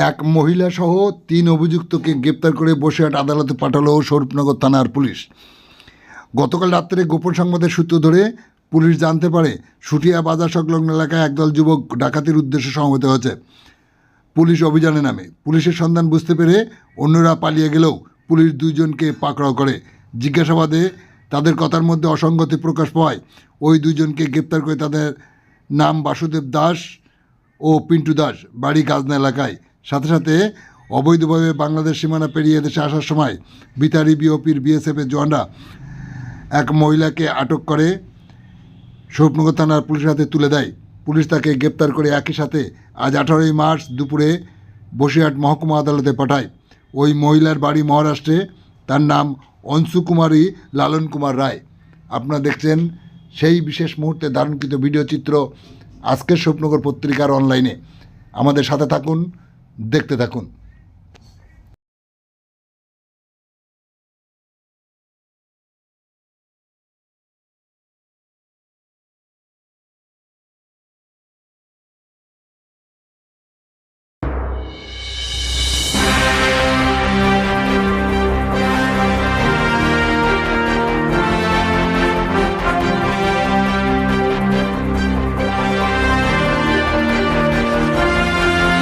এক মহিলাসহ 3 অভিযুক্তকে গ্রেপ্তার করে বসিরহাট আদালতে পাঠালো স্বরূপনগর থানার পুলিশ। গতকাল রাত্রে গোপন সংবাদের সূত্র ধরে পুলিশ জানতে পারে সুটিয়া বাজার সংলগ্ন এলাকায় একদল যুবক ডাকাতির উদ্দেশ্যে সমবেত হয়েছে। পুলিশ অভিযানে নামে। পুলিশের সন্ধান বুঝতে পেরে অন্যরা পালিয়ে গেলেও পুলিশ 2 জনকে পাকড়াও করে। জিজ্ঞাসাবাদে তাদের কথার মধ্যে অসঙ্গতি প্রকাশ পাওয়ায় ওই 2 জনকে গ্রেপ্তার করে। তাদের নাম বাসুদেব দাস ও পিন্টু দাস, বাড়ি গাজনা এলাকায়। সাথে সাথে অবৈধভাবে বাংলাদেশ সীমানা পেরিয়ে দেশে আসার সময় বিতারি বিওপির বিএসএফের জওয়ানরা এক মহিলাকে আটক করে স্বরূপনগর থানার পুলিশের হাতে তুলে দেয়। পুলিশ তাকে গ্রেপ্তার করে একই সাথে আজ 18ই মার্চ দুপুরে বসিরহাট মহকুমা আদালতে পাঠায়। ওই মহিলার বাড়ি মহারাষ্ট্রে। তার নাম অংশু কুমারী লালন কুমার রায়। আপনারা দেখছেন সেই বিশেষ মুহূর্তে ধারণকৃত ভিডিও চিত্র আজকের স্বরূপনগর পত্রিকার অনলাইনে। আমাদের সাথে থাকুন, দেখতে থাকুন।